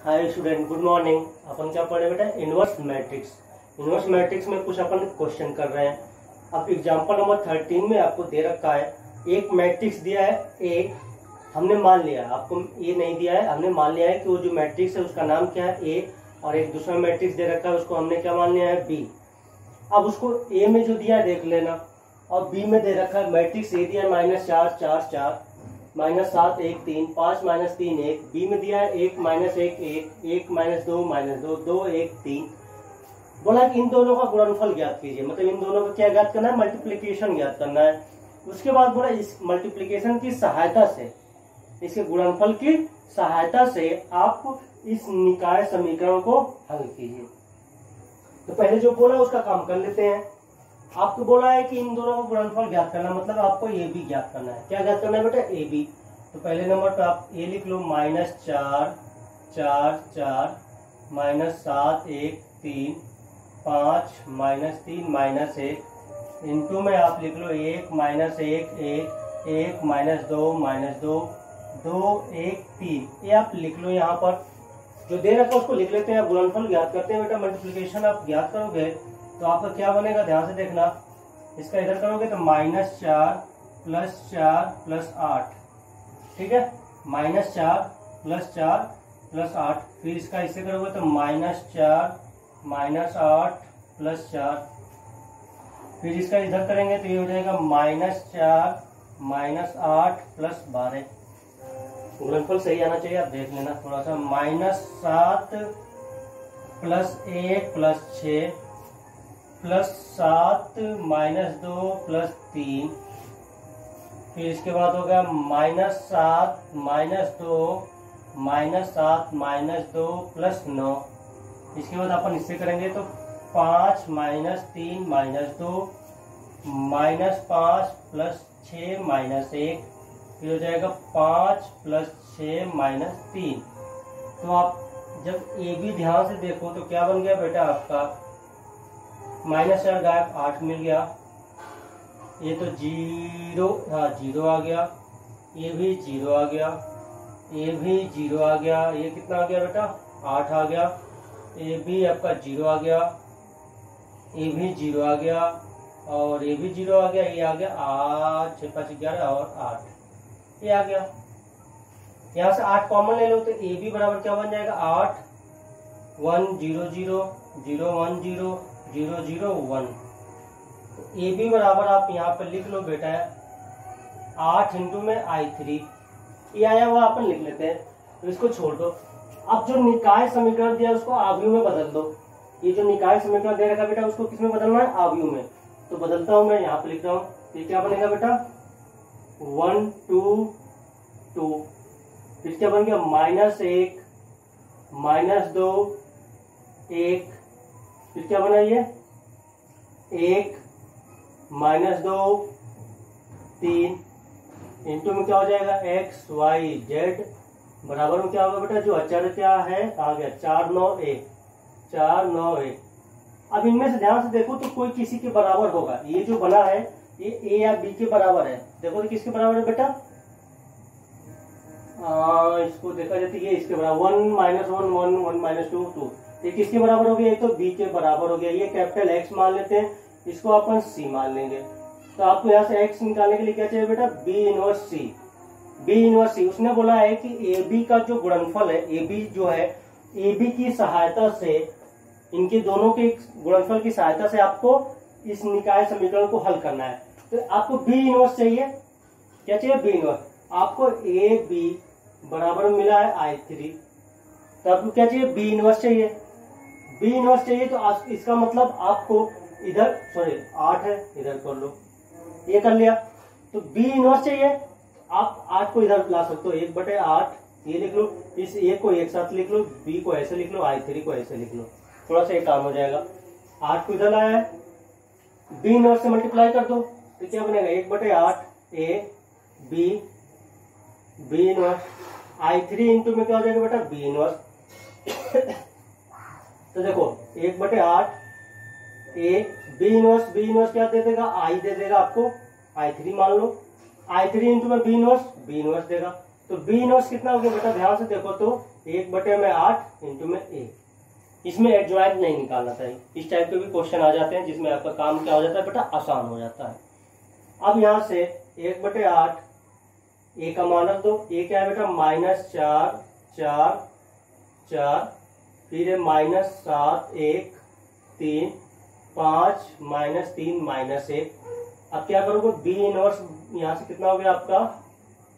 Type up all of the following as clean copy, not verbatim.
हाय student, good morning. अपन क्या पढ़े बेटा? Inverse matrix. इनवर्स मैट्रिक्स में कुछ अपन क्वेश्चन कर रहे हैं। अब एग्जांपल नंबर 13 में आपको दे रखा है, एक मैट्रिक्स दिया है ए, हमने मान लिया, आपको ए नहीं दिया है, हमने मान लिया है कि वो जो मैट्रिक्स है उसका नाम क्या है ए, और एक दूसरा मैट्रिक्स दे रखा है उसको हमने क्या मान लिया है बी। अब उसको ए में जो दिया है देख लेना, और बी में दे रखा है मैट्रिक्स ए दिया है -4 4 4 -7 1 3 5 -3 1, बी में दिया है 1 -1 1 1 -2 -2 2 1 3। बोला कि इन दोनों का गुणनफल ज्ञात कीजिए, मतलब इन दोनों का क्या ज्ञात करना है? मल्टीप्लिकेशन ज्ञात करना है। उसके बाद बोला इस मल्टीप्लिकेशन की सहायता से, इसके गुणनफल की सहायता से आप इस निकाय समीकरण को हल कीजिए। तो पहले जो बोला उसका काम कर लेते हैं। आपको बोला है कि इन दोनों का गुणनफल ज्ञात करना, मतलब आपको ए बी ज्ञात करना है। क्या ज्ञात करना है बेटा? A B. तो पहले नंबर पे आप ए लिख लो, -4 4 4 -7 1 3 5 -3 -1 इंटू में आप लिख लो 1 -1 1 1 -2 2 1 3। ये आप लिख लो। यहाँ पर जो दे रखा है उसको लिख लेते हैं, गुणनफल ज्ञात करते हैं। बेटा मल्टीप्लिकेशन आप ज्ञात करोगे तो आपका क्या बनेगा, ध्यान से देखना। इसका इधर करोगे तो -4 + 4 + 8, ठीक है, -4 + 4 + 8। फिर इसका इससे करोगे तो -4 -8 + 4। फिर इसका इधर करेंगे तो ये हो जाएगा -4 -8 + 12। गुणनफल सही आना चाहिए, आप देख लेना थोड़ा सा। -7 + 1 + 6 +7 -2 + 3। फिर इसके बाद होगा -7 -2 -7 -2 + 9। इसके बाद अपन इससे करेंगे तो 5 -3 -2 -5 + 6 -1। फिर हो जाएगा 5 + 6 -3। तो आप जब ए बी ध्यान से देखो तो क्या बन गया बेटा आपका? -4 गायब, 8 मिल गया। ये तो 0, हाँ 0 आ गया। ये भी 0 आ गया, ये भी 0 आ गया। ये कितना आ गया बेटा? 8 आ गया। ये भी आपका 0 आ गया, ये भी 0 आ गया, और ये भी 0 आ गया। ये आ गया 8 6 5 11 और 8, ये आ गया। यहाँ से 8 कॉमन ले लो तो ए बी बराबर क्या बन जाएगा? 8 1 0 0 0 1 0 0 0 1। तो ए बी बराबर आप यहाँ पर लिख लो बेटा 8 इंटू में I3। ये आया हुआ अपन लिख लेते हैं, तो इसको छोड़ दो। अब जो निकाय समीकरण दिया उसको आव्यूह में बदल दो। ये जो निकाय समीकरण दे रखा बेटा उसको किसमें बदलना है? आव्यूह में। तो बदलता हूं मैं, यहाँ पे लिख रहा हूँ। ये क्या बनेगा बेटा? 1 2 2। फिर क्या बन गया? -1 -2 1। फिर क्या बना? ये 1 -2 3 इंटू में क्या हो जाएगा? x y z बराबर में क्या होगा बेटा? जो अचर क्या है कहा गया 4 9 1 4 9 1। अब इनमें से ध्यान से देखो तो कोई किसी के बराबर होगा। ये जो बना है ये a या b के बराबर है। देखो तो किसके बराबर है बेटा? इसको देखा जाती है इसके बराबर 1 -1 1 1 -2 2। ये किसके बराबर हो गया? ये तो b के बराबर हो गया। ये कैपिटल X मान लेते हैं, इसको अपन c मान लेंगे। तो आपको यहाँ से x निकालने के लिए क्या चाहिए बेटा? b inverse c। b inverse c उसने बोला है कि ए बी का जो गुणनफल है, ए बी जो है, ए बी की सहायता से, इनके दोनों के गुणनफल की सहायता से आपको इस निकाय समीकरण को हल करना है। तो आपको b इनवर्स चाहिए। क्या चाहिए? b inverse. आपको ए बी बराबर मिला है I3, तो आपको क्या चाहिए? b इनवर्स चाहिए। b इनवर्स चाहिए तो इसका मतलब आपको इधर 8 है, इधर कर लो, ये कर लिया। तो b इनवर्स चाहिए, आप 8 को इधर ला सकते हो, 1/8 ये लिख लो। इस a को एक साथ लिख लो, b को ऐसे लिख लो, I3 को ऐसे लिख लो, थोड़ा सा एक काम हो जाएगा। 8 को इधर लाया है, b इनवर्स से मल्टीप्लाई कर दो तो क्या बनेगा? 1/8 a b inverse I3 into में क्या हो जाएगा बेटा? b inverse. तो देखो 1/8 a b इनवर्स क्या दे देगा? I दे देगा आपको, I3 मान लो। I3 इंटू में b इनवर्स देगा। तो बी इनवर्स कितना हो गया बेटा, ध्यान से देखो तो 1/8 इंटू में a। इसमें एडजॉइंट नहीं निकालना था। इस टाइप के भी क्वेश्चन आ जाते हैं जिसमें आपका काम क्या हो जाता है बेटा, आसान हो जाता है। अब यहाँ से 1/8 a का मान रख दो। a क्या है बेटा, -4 4 4, फिर है -7 1 3 5 -3 -1। अब क्या करोगे, बी इनवर्स यहाँ से कितना हो गया आपका,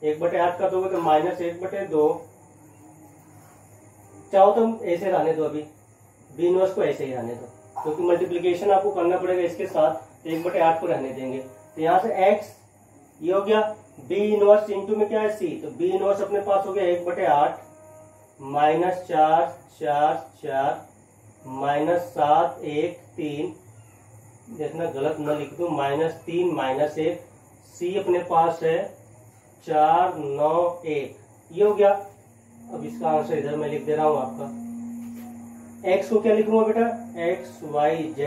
1/8 कर दोगे तो -1/2। चाहो तो ऐसे रहने दो, अभी बी इनवर्स को ऐसे ही रहने दो, क्योंकि मल्टीप्लिकेशन आपको करना पड़ेगा इसके साथ, 1/8 को रहने देंगे। तो यहाँ से x ये हो गया, बी इनवर्स इंटू में क्या है c, तो बी इनवर्स अपने पास हो गया 1/8 -4 4 4 -7 1 3, देखना गलत न लिख दो, -3 -1, c अपने पास है 4 9 1, ये हो गया। अब इसका आंसर इधर मैं लिख दे रहा हूं आपका। x को क्या लिखूंगा बेटा, x y z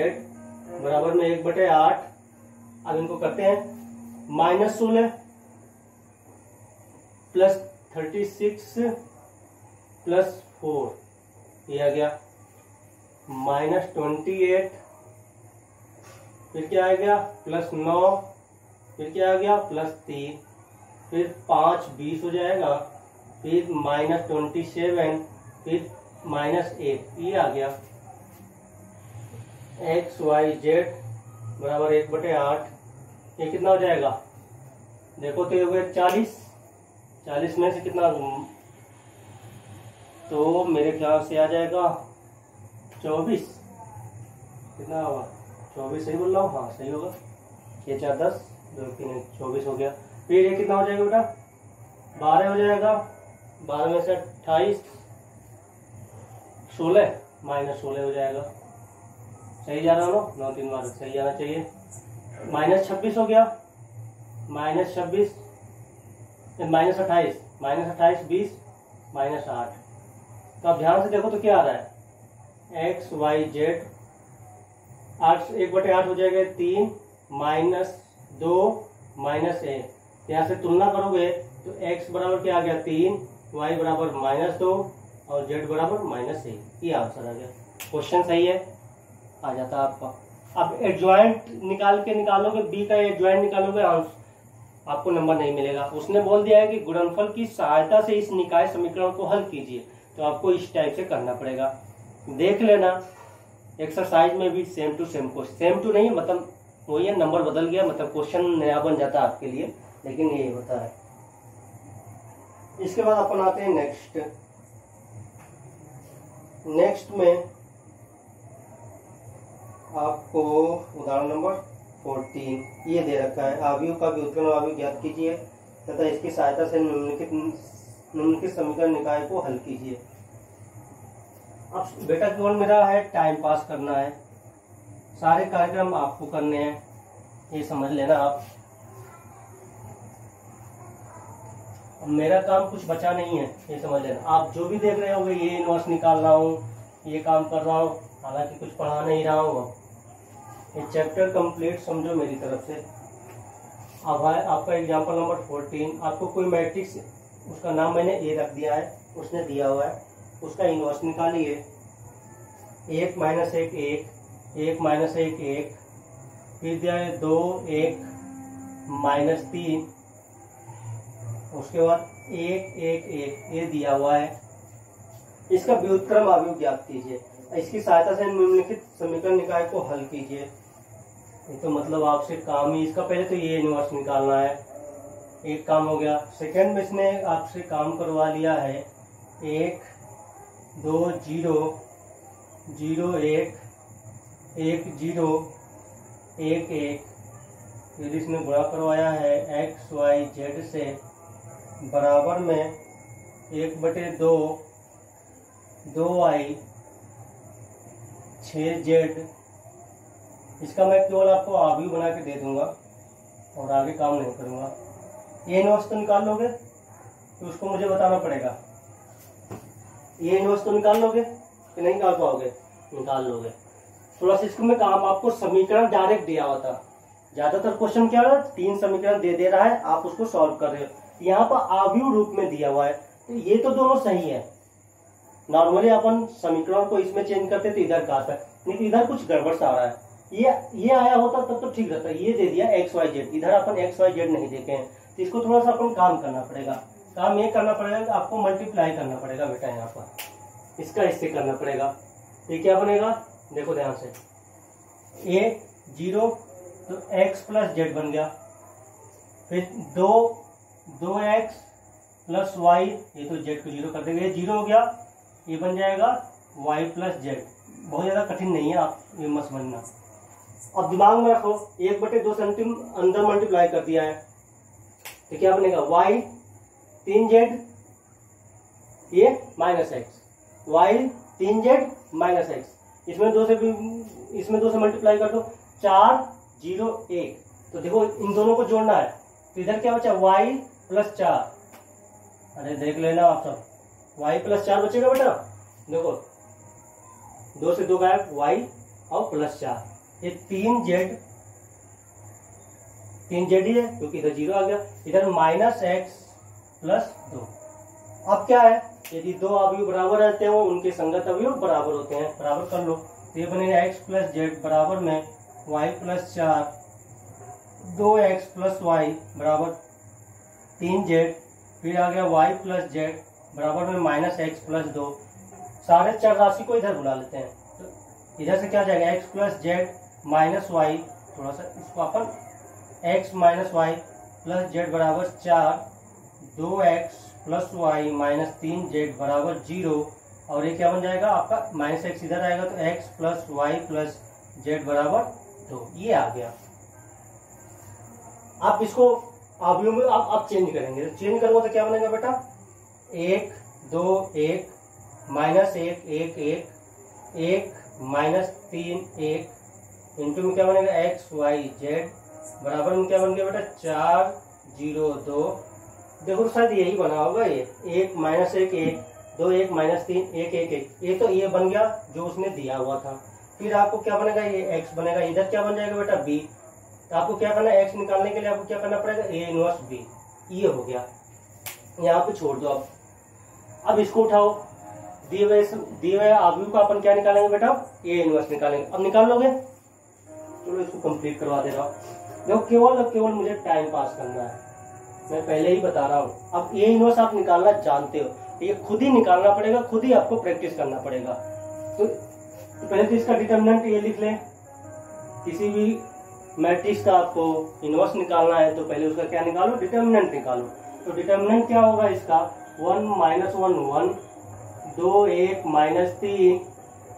बराबर में 1/8। अब इनको करते हैं, -16 प्लस 36 प्लस 4, ये आ गया -28, फिर क्या आ गया +9, फिर क्या आ गया +3, फिर 5 20 हो जाएगा, फिर -27, फिर -8, ये आ गया। x y z बराबर 1/8, ये कितना हो जाएगा, देखो तो ये हो गया 40 में से कितना, तो मेरे ख्याल से आ जाएगा 24, कितना होगा 24, सही बोल रहा हूँ, हाँ सही होगा। ये 4 10 2 3 24 हो गया। फिर ये कितना हो जाएगा बेटा, 12 हो जाएगा, 12 में से 28 16 -16 हो जाएगा। सही जा रहा हूँ ना, 9 3 बार सही जाना चाहिए। -26 हो गया, -26 -28 -28 20 -8। तो अब ध्यान से देखो तो क्या आ रहा है, x y z 1/8 हो जाएगा 3 -2 -1। यहाँ से तुलना करोगे तो x बराबर क्या आ गया 3, y बराबर -2 और z बराबर -1, ये आंसर आ गया। क्वेश्चन सही है, आ जाता आपका। अब एडजॉइंट निकालोगे, बी का एडजॉइंट निकालोगे, आपको नंबर नहीं मिलेगा। उसने बोल दिया है कि गुणनफल की सहायता से इस निकाय समीकरण को हल कीजिए, तो आपको इस टाइप से करना पड़ेगा। देख लेना एक्सरसाइज में भी same to same question, same to नहीं मतलब वही है, नंबर बदल गया, मतलब क्वेश्चन नया बन जाता है आपके लिए, लेकिन यही होता है। इसके बाद अपन आते हैं नेक्स्ट में आपको उदाहरण नंबर 14 ये दे रखा है, आव्यूह का व्युत्क्रम आव्यूह ज्ञात कीजिए तथा इसकी सहायता से निम्नलिखित समीकरण निकाय को हल कीजिए। अब बेटा केवल मेरा है टाइम पास करना है, सारे कार्यक्रम आपको करने हैं, ये समझ लेना आप। अब मेरा काम कुछ बचा नहीं है, ये समझ लेना। आप जो भी देख रहे होंगे, ये इनवर्स निकाल रहा हूँ, ये काम कर रहा हूँ, हालांकि कुछ पढ़ा नहीं रहा हूँ। ये चैप्टर कंप्लीट समझो मेरी तरफ से। अब है आपका एग्जाम्पल नंबर 14। आपको कोई मैट्रिक्स, उसका नाम मैंने ए रख दिया है, उसने दिया हुआ है, उसका इनवर्स निकालिए। 1 - 1 1 1 - 1 1, फिर दिया है 2 1 -3, उसके बाद 1 1 1, ये दिया हुआ है। इसका व्युत्क्रम आव्यूह ज्ञात कीजिए, इसकी सहायता से निम्नलिखित समीकरण निकाय को हल कीजिए। ये तो मतलब आपसे काम ही इसका, पहले तो ये इनवर्स निकालना है, एक काम हो गया। सेकंड में इसने आपसे काम करवा लिया है 1 2 0 0 1 1 0 1 1, फिर इसने गुणा करवाया है x y z से बराबर में 1/2 2y 6z। इसका मैं केवल आपको आव्यूह बना के दे दूंगा और आगे काम नहीं करूंगा। ये इनवर्स तो निकाल लोगे, तो उसको मुझे बताना पड़ेगा। ये इनवर्स तो निकाल लोगे कि नहीं निकाल पाओगे? निकाल लोगे। थोड़ा सा इसको में काम, आपको समीकरण डायरेक्ट दिया हुआ था। ज्यादातर क्वेश्चन क्या है, 3 समीकरण दे रहा है, आप उसको सॉल्व कर रहे हो। यहाँ पर आव्यूह रूप में दिया हुआ है, तो ये तो दोनों सही है। नॉर्मली अपन समीकरण को इसमें चेंज करते तो इधर का आता है, लेकिन इधर कुछ गड़बड़ सा आ रहा है। ये आया होता तब तो ठीक रहता। ये दे दिया XYZ, इधर अपन XYZ नहीं देखे हैं, तो इसको थोड़ा सा अपन काम करना पड़ेगा। काम ये करना पड़ेगा कि आपको मल्टीप्लाई करना पड़ेगा बेटा, यहाँ पर इसका इससे करना पड़ेगा। ये क्या बनेगा, देखो ध्यान से, A 0 तो x प्लस जेड बन गया, फिर 2x प्लस y, ये तो z को 0 कर देंगे, ये 0 हो गया, ये बन जाएगा y प्लस जेड। बहुत ज्यादा कठिन नहीं है, आप ये मत समझना। अब दिमाग में रखो, 1/2 से अंदर मल्टीप्लाई कर दिया है, तो क्या बनेगा y 3z, ये minus x, y 3z minus x, इसमें 2 से मल्टीप्लाई कर दो, 4 0 1। तो देखो इन दोनों को जोड़ना है, तो इधर क्या बचा y प्लस 4, अरे देख लेना आप सब, y प्लस 4 बचेगा बेटा। देखो 2 से 2 गायब, y और प्लस 4, ये 3z ही है क्योंकि इधर 0 आ गया, इधर माइनस एक्स प्लस 2। अब क्या है, यदि दो अवयव बराबर रहते हो उनके संगत अवयव बराबर होते हैं, बराबर कर लो, तो ये बनेगा x प्लस जेड बराबर में y plus 4, 2x plus Y बराबर 3z, फिर आ गया y प्लस जेड बराबर में माइनस एक्स प्लस 2। सारे चर राशि को इधर बुला लेते हैं, तो इधर से क्या जाएगा x plus z minus y, थोड़ा सा इसको अपन x minus y plus z बराबर 4, 2x plus Y minus 3z बराबर 0, और ये क्या बन जाएगा आपका, माइनस एक्स इधर आएगा तो x plus y plus z बराबर 2, ये आ गया। आप इसको अवयव में आप चेंज करेंगे, तो चेंज करोगे तो क्या बनेगा बेटा, 1 2 1 माइनस 1 1 1 1 माइनस 3 1 इंटू में क्या बनेगा एक्स वाई जेड बराबर में क्या बन गया बेटा 4 0 2। देखो शायद यही बना होगा, ये 1 माइनस 1 1 2 1 माइनस 3 1 1 1, ये तो ये बन गया जो उसने दिया हुआ था। फिर आपको क्या बनेगा, ये x बनेगा, इधर क्या बन जाएगा बेटा b। तो आपको क्या करना है, x निकालने के लिए आपको क्या करना पड़ेगा, a इनवर्स b, ये हो गया, यहाँ पे छोड़ दो। अब इसको उठाओ, दिए हुए अवयव का अपन क्या निकालेंगे बेटा, a इनवर्स निकालेंगे। अब निकाल लोगे, चलो इसको कंप्लीट करवा दे रहा हूँ। देखो केवल मुझे टाइम पास करना है, मैं पहले ही बता रहा हूँ। अब a इनवर्स आप निकालना जानते हो, ये खुद ही निकालना पड़ेगा, खुद ही आपको प्रैक्टिस करना पड़ेगा। तो पहले तो इसका डिटर्मिनेंट ये लिख लें, किसी भी मैट्रिक्स का आपको इनवर्स निकालना है तो पहले उसका क्या निकालो, डिटर्मिनेंट निकालो। तो डिटर्मिनेंट क्या होगा इसका, 1 माइनस 1 1, 2 1 माइनस 3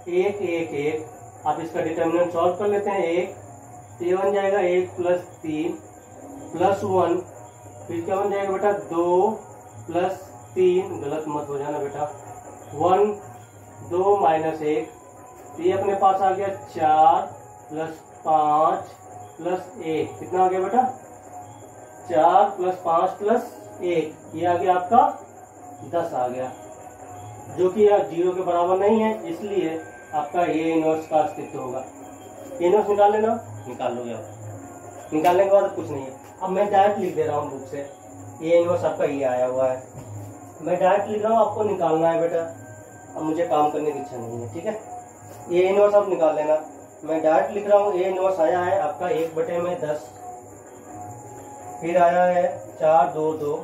1 1 1। आप इसका डिटर्मिनेंट सॉल्व कर लेते हैं, 1 ये बन जाएगा 1 प्लस 3 प्लस 1, फिर क्या बन जाएगा बेटा 2 प्लस 3, गलत मत हो जाना बेटा, 1 2 माइनस 1, तो ये अपने पास आ गया 4 प्लस 5 प्लस 1, कितना आ गया बेटा 4 प्लस 5 प्लस 1, ये आ गया आपका 10 आ गया, जो कि यार 0 के बराबर नहीं है, इसलिए आपका ये इनवर्स का अस्तित्व होगा। इनवर्स निकाल लेना, निकाल लोगे आप, निकालने के बाद कुछ नहीं है। अब मैं डायरेक्ट लिख दे रहा हूँ बुक से, ये इनवर्स आपका ये आया हुआ है, मैं डायरेक्ट लिख रहा हूँ, आपको निकालना है बेटा। अब मुझे काम करने की इच्छा नहीं है, ठीक है, ये इनवर्स आप निकाल लेना, मैं डायरेक्ट लिख रहा हूँ। ये इनवर्स आया है आपका 1/10, फिर आया है 4 2 2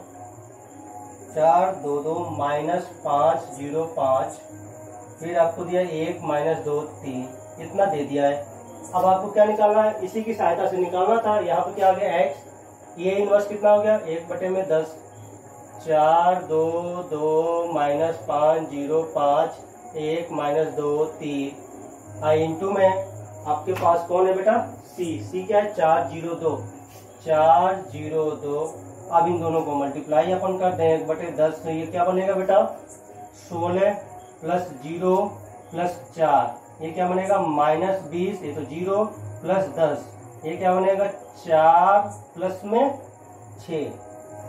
4 2 2 माइनस 5 0 5, फिर आपको दिया 1 माइनस 2 3, इतना दे दिया है। अब आपको क्या निकालना है, इसी की सहायता से निकालना था। यहाँ पे क्या आ गया x, ये इनवर्स कितना हो गया 1/10, 4 2 2 माइनस 5 0 5 1 माइनस 2 3, इंटू में आपके पास कौन है बेटा c क्या है 4 0 2 4 0 2। अब इन दोनों को मल्टीप्लाई अपन कर दें 1/10, तो ये क्या बनेगा बेटा 16 प्लस 0 प्लस 4, ये क्या बनेगा माइनस 20, ये तो 0 प्लस 10, ये क्या बनेगा 4 प्लस में 6।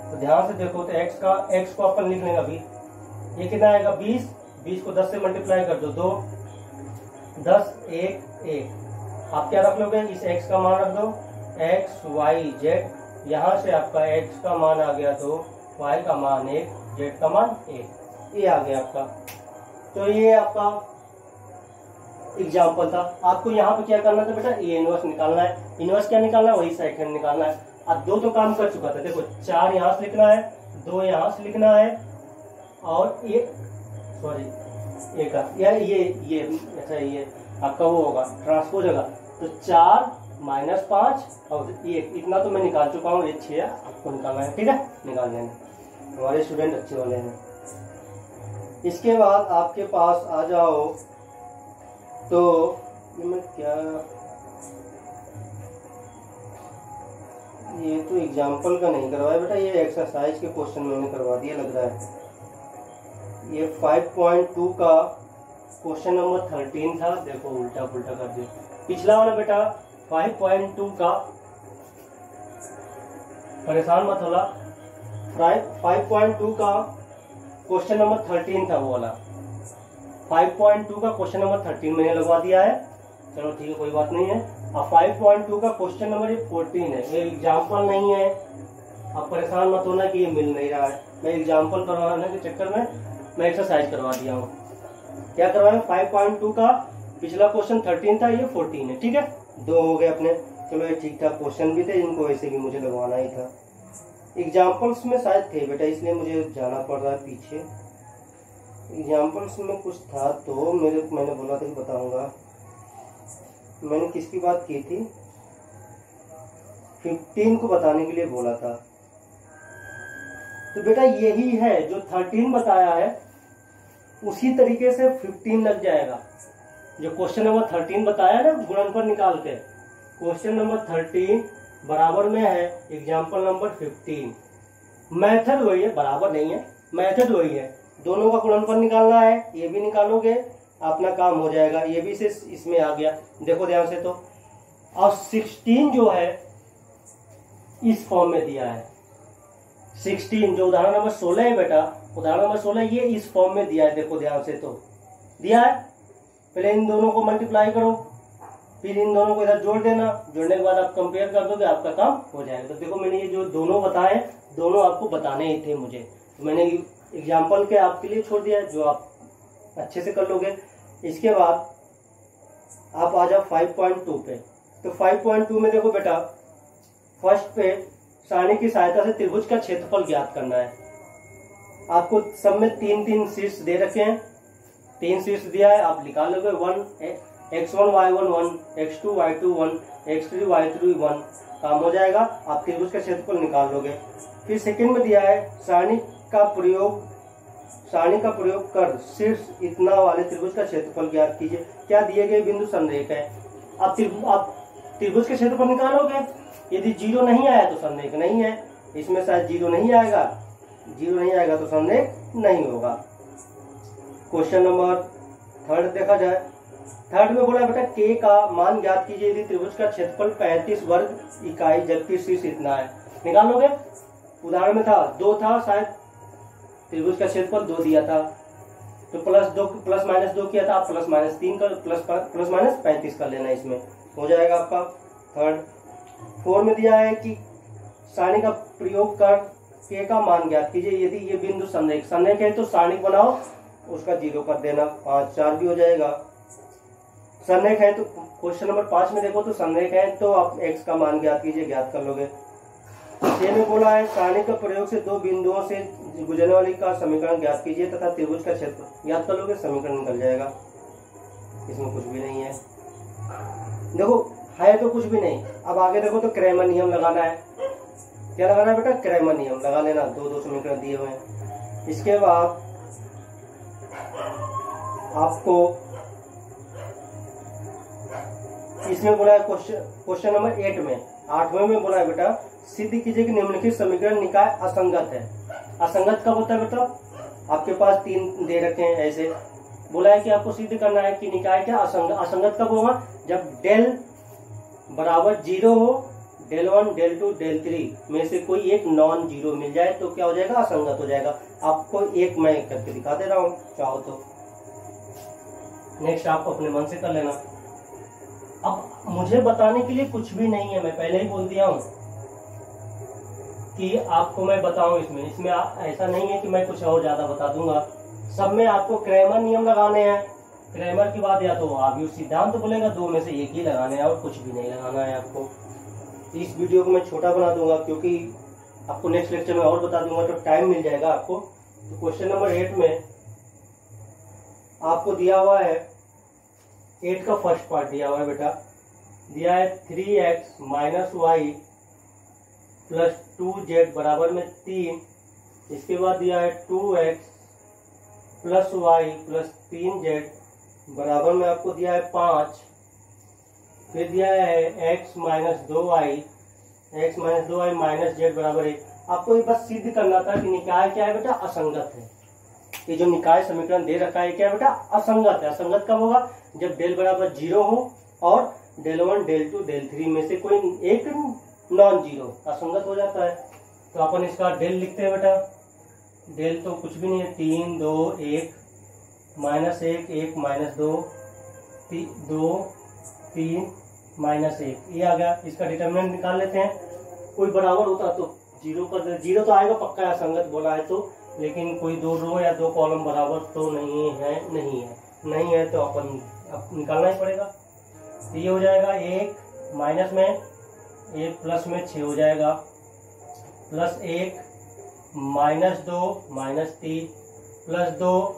तो ध्यान से देखो, तो x को अपन लिख लेंगे अभी, ये कितना आएगा 20, 20 को 10 से मल्टीप्लाई कर दो, 2 10 1 1। आप क्या रख लोगे, इस x का मान रख दो x y z, यहाँ से आपका x का मान आ गया तो y का मान 1, z का मान 1, ये आ गया आपका। तो ये आपका एग्जाम्पल था। आपको यहाँ पे क्या करना था बेटा, ये इनवर्स निकालना है। इनवर्स क्या निकालना है, वही सेकंड निकालना है। अब दो तो काम कर चुका था, देखो 4 यहाँ से लिखना है, 2 यहाँ से लिखना है, और ये सॉरी ये का ये अच्छा ये आपका वो होगा ट्रांसपोज होगा। तो 4 माइनस 5 और ये इतना तो मैं निकाल चुका हूँ, ये 6 आपको निकालना है, ठीक है, निकाल लेना। हमारे स्टूडेंट अच्छे वाले हैं। इसके बाद आपके पास आ जाओ तो मैं क्या, ये तो एग्जाम्पल का नहीं करवाया बेटा, ये एक्सरसाइज के क्वेश्चन मैंने करवा दिया लग रहा है। ये 5.2 का क्वेश्चन नंबर 13 था, देखो उल्टा पुल्टा कर दिया। पिछला वाला बेटा 5.2 का, परेशान मत होला, 5.2 का क्वेश्चन नंबर 13 था वो वाला। 5.2 का क्वेश्चन नंबर 13 मैंने लगवा दिया है, चलो ठीक है कोई बात नहीं है। अब 5.2 का क्वेश्चन नंबर 14 है, ये एग्जाम्पल नहीं है, आप परेशान मत होना कि ये मिल नहीं रहा है। मैं एग्जाम्पल करवाने के चक्कर में मैं एक्सरसाइज करवा दिया हूँ। क्या करवाया, 5.2 का पिछला क्वेश्चन 13 था, ये 14 है, ठीक है, 2 हो गए अपने। चलो ये ठीक ठाक क्वेश्चन भी थे, इनको वैसे भी मुझे लगवाना ही था। एग्जाम्पल्स में शायद थे बेटा, इसलिए मुझे जाना पड़ रहा है पीछे। एग्जाम्पल्स में कुछ था तो मैंने बोला था कि बताऊंगा। मैंने किसकी बात की थी, 15 को बताने के लिए बोला था। तो बेटा यही है जो 13 बताया है, उसी तरीके से 15 लग जाएगा। जो क्वेश्चन नंबर 13 बताया ना गुणनफल निकाल के, क्वेश्चन नंबर 13 बराबर में है एग्जाम्पल नंबर 15। मेथड वही है, बराबर नहीं है, मेथड वही है। दोनों का गुणनफल निकालना है, ये भी निकालोगे अपना काम हो जाएगा। ये भी से इसमें आ गया, देखो ध्यान से। तो और 16 जो है इस फॉर्म में दिया है। 16 जो उदाहरण नंबर 16 है बेटा, उदाहरण नंबर 16 ये इस फॉर्म में दिया है, देखो ध्यान से। तो दिया है, पहले इन दोनों को मल्टीप्लाई करो, फिर इन दोनों को इधर जोड़ देना, जोड़ने के बाद आप कंपेयर कर दोगे, आपका काम हो जाएगा। तो देखो मैंने ये जो दोनों बताए, दोनों आपको बताने ही थे मुझे, तो मैंने एग्जाम्पल के आपके लिए छोड़ दिया, जो आप अच्छे से कर लोगे। इसके बाद आप आ जाओ 5.2 पे। तो 5.2 में देखो बेटा, फर्स्ट पे सारणी की सहायता से त्रिभुज का क्षेत्रफल ज्ञात करना है। आपको सब में 3 शीर्ष दे रखे हैं, 3 शीर्ष दिया है, आप निकाल लोगे। 1 x1 y1 1, x2 y2 1, x3 y3 1, काम हो जाएगा। आप त्रिभुज का क्षेत्रफल निकाल लोगे। फिर सेकंड में दिया है सारणी का प्रयोग कर शीर्ष इतना वाले त्रिभुज का क्षेत्रफल ज्ञात कीजिए। क्या दिए गए बिंदु संरेख है। आप त्रिभुज के क्षेत्रफल निकालोगे, यदि 0 नहीं आया तो संरेख नहीं है। इसमें शायद 0 नहीं आएगा, 0 नहीं आएगा तो संरेख नहीं होगा। क्वेश्चन नंबर 3 देखा जाए। 3 में बोला बेटा k का मान ज्ञात कीजिए यदि त्रिभुज का क्षेत्रफल 35 वर्ग इकाई जबकि शीर्ष इतना है। निकालोगे। उदाहरण में था 2 था शायद, त्रिभुज का क्षेत्रफल 2 दिया था, तो प्लस माइनस 2 किया था, आप प्लस माइनस 3 कर प्लस माइनस 35 कर लेना, इसमें हो जाएगा आपका 3rd। 4 में दिया है कि सारणी का प्रयोग कर k का मान ज्ञात कीजिए यदि ये बिंदु संरेख है तो सारणी बनाओ, उसका 0 कर देना, 5 4 भी हो जाएगा। संरेख है तो क्वेश्चन नंबर 5 में देखो, तो संरेख है तो आप x का मान ज्ञात कीजिए, ज्ञात कर लोगे। 6 में बोला है सारणी का प्रयोग से 2 बिंदुओं से गुजरने वाली का समीकरण ज्ञात कीजिए तथा त्रिभुज का क्षेत्र ज्ञात कर लोगे, समीकरण निकल जाएगा। इसमें कुछ भी नहीं है, देखो है तो कुछ भी नहीं। अब आगे देखो तो क्रैमर नियम लगाना है। क्या लगाना है बेटा, क्रैमर नियम लगा लेना, 2 समीकरण दिए हुए हैं। इसके बाद आपको इसमें बोला है क्वेश्चन नंबर 8 में, 8वें में बोला है बेटा सिद्ध कीजिए कि निम्नलिखित समीकरण निकाय असंगत है। असंगत कब होता है बेटा, आपके पास 3 दे रखे हैं, ऐसे बोला है कि आपको सिद्ध करना है कि निकाय क्या असंगत कब होगा, जब डेल बराबर 0 हो, डेल 1 डेल 2 डेल 3 में से कोई एक नॉन जीरो मिल जाए तो क्या हो जाएगा, असंगत हो जाएगा। आपको एक मैं करके दिखा दे रहा हूँ, चाहो तो नेक्स्ट आप अपने मन से कर लेना। अब मुझे बताने के लिए कुछ भी नहीं है, मैं पहले ही बोल दिया हूँ। कि आपको मैं बताऊं इसमें इसमें ऐसा नहीं है कि मैं कुछ और ज्यादा बता दूंगा। सब में आपको क्रैमर नियम लगाने हैं। क्रैमर की बात या तो ऑब्वियस सिद्धांत तो बोलेगा, दो में से एक ही लगाने हैं और कुछ भी नहीं लगाना है आपको। इस वीडियो को मैं छोटा बना दूंगा क्योंकि आपको नेक्स्ट लेक्चर में और बता दूंगा तो टाइम मिल जाएगा आपको। तो क्वेश्चन नंबर 8 में आपको दिया हुआ है 8 का फर्स्ट पार्ट दिया हुआ है बेटा, दिया है 3x minus y plus 2z बराबर में 3। इसके बाद दिया है 2x plus y plus 3z बराबर में आपको दिया है 5। फिर दिया है x minus 2y minus z बराबर 1। आपको ये बस सिद्ध करना था कि निकाय क्या है बेटा, असंगत है। ये जो निकाय समीकरण दे रखा है क्या बेटा, असंगत है। असंगत कब होगा, जब डेल बराबर 0 हो और डेल 1 डेल 2 डेल 3 में से कोई एक नॉन जीरो, असंगत हो जाता है। तो अपन इसका डेल लिखते हैं बेटा। डेल तो कुछ भी नहीं है, 3 2 1 माइनस 1 1 माइनस 2 2 3 माइनस 1, ये आ गया। इसका डिटरमिनेंट निकाल लेते हैं। कोई बराबर होता तो जीरो तो आएगा पक्का है, असंगत बोला है तो, लेकिन कोई दो रो या दो कॉलम बराबर तो नहीं है तो अपन निकालना ही पड़ेगा। तो ये हो जाएगा 1 माइनस में 1 प्लस में 6 हो जाएगा, प्लस 1 माइनस 2 माइनस 3 प्लस 2,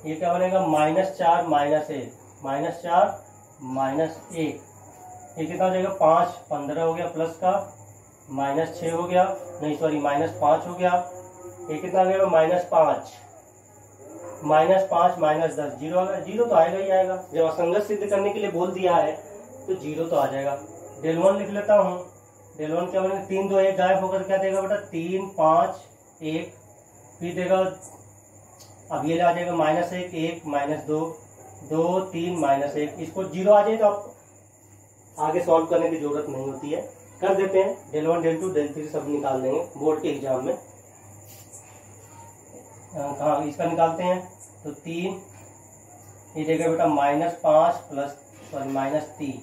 ये क्या बनेगा माइनस 4 माइनस 1 माइनस 4 माइनस 1, ये कितना हो जाएगा 5 15 हो गया, प्लस का माइनस 6 हो गया, नहीं सॉरी माइनस 5 हो गया। ये कितना आ गया माइनस 5 माइनस 10, जीरो आ गया। जीरो तो आएगा ही आएगा, जब असंगत सिद्ध करने के लिए बोल दिया है तो जीरो तो आ जाएगा। डेल 1 लिख लेता हूँ। डेल 1 क्या बनेगा, 3 2 1 गायब होकर क्या देगा बेटा, 3 5 1, फिर देगा, अब ये आ जाएगा माइनस 1 1 माइनस 2 2 3 माइनस 1। इसको जीरो आ जाए तो आप आगे सॉल्व करने की जरूरत नहीं होती है, कर देते हैं। डेल 1 डेल 2 डेल 3 सब निकाल देंगे बोर्ड के एग्जाम में। हाँ इसका निकालते हैं तो 3, ये देगा बेटा minus 5 plus sorry minus 3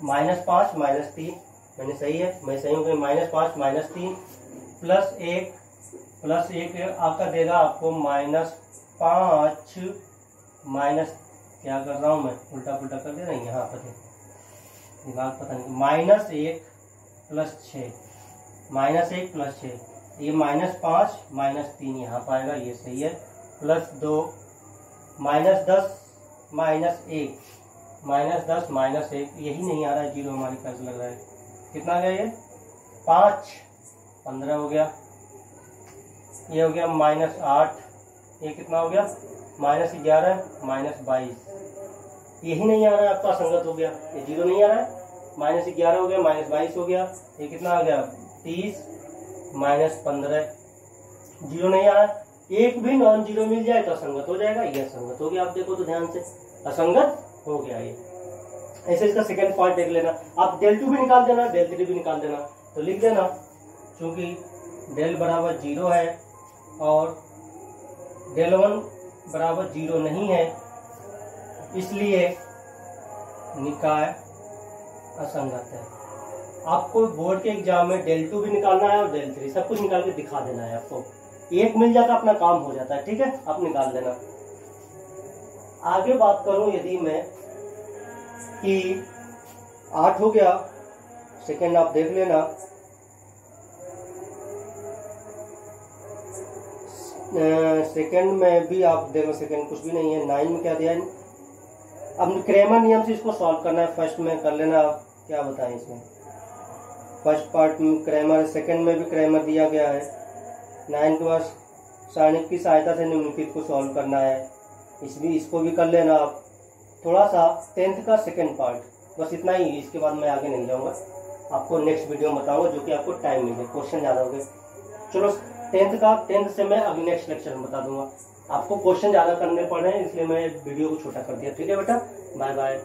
minus 5 minus 3, मैंने सही है, मैं सही हूँ। माइनस 5 माइनस 3 प्लस 1 आपका देगा आपको माइनस 5 माइनस, क्या कर रहा हूँ मैं, उल्टा पुल्टा कर दे रही है, यहाँ पर दिमाग पता नहीं, माइनस 1 प्लस 6 माइनस 1 प्लस 6, ये माइनस 5 माइनस 3 यहाँ पाएगा, ये सही है, plus 2 minus 10 minus 1 minus 10 minus 1, यही नहीं आ रहा है, जीरो हमारे पास लग रहा है। कितना गया ये 5 15 हो गया, ये हो गया माइनस 8, ये कितना हो गया माइनस 11 माइनस 22, यही नहीं आ रहा है आपका, असंगत हो गया, ये जीरो नहीं आ रहा है। माइनस 11 हो गया माइनस 22 हो गया, ये कितना आ गया 30 माइनस 15, जीरो नहीं आ रहा है। एक भी नॉन जीरो मिल जाए तो असंगत हो जाएगा, ये असंगत हो गया। आप देखो तो ध्यान से, असंगत हो गया ये। ऐसे इसका सेकंड पार्ट देख लेना। आप डेल 2 भी निकाल देना, डेल 3 भी निकाल देना, तो लिख देना क्योंकि डेल बराबर 0 है और डेल 1 बराबर 0 नहीं है, इसलिए निकाय असंगत है। आपको बोर्ड के एग्जाम में डेल 2 भी निकालना है और डेल 3 सब कुछ निकाल के दिखा देना है। आपको एक मिल जाता अपना काम हो जाता है, ठीक है, आप निकाल देना। आगे बात करूं यदि मैं कि 8 हो गया, सेकंड आप देख लेना, सेकंड में भी आप देखो, सेकंड कुछ भी नहीं है। 9 में क्या दिया है, अब क्रैमर नियम से इसको सॉल्व करना है। फर्स्ट में कर लेना, आप क्या बताएं इसमें, फर्स्ट पार्ट में क्रैमर, सेकंड में भी क्रैमर दिया गया है। 9 के बाद सारणिक की सहायता से निम्नलिखित को सॉल्व करना है, इसको भी कर लेना आप। थोड़ा सा 10th का सेकंड पार्ट, बस इतना ही, इसके बाद मैं आगे नहीं जाऊंगा, आपको नेक्स्ट वीडियो में बताऊंगा जो कि आपको टाइम मिले, क्वेश्चन ज्यादा हो गए। चलो 10th से मैं अभी नेक्स्ट लेक्चर में बता दूंगा। आपको क्वेश्चन ज्यादा करने पड़ रहे हैं इसलिए मैं वीडियो को छोटा कर दिया, ठीक है बेटा, बाय बाय।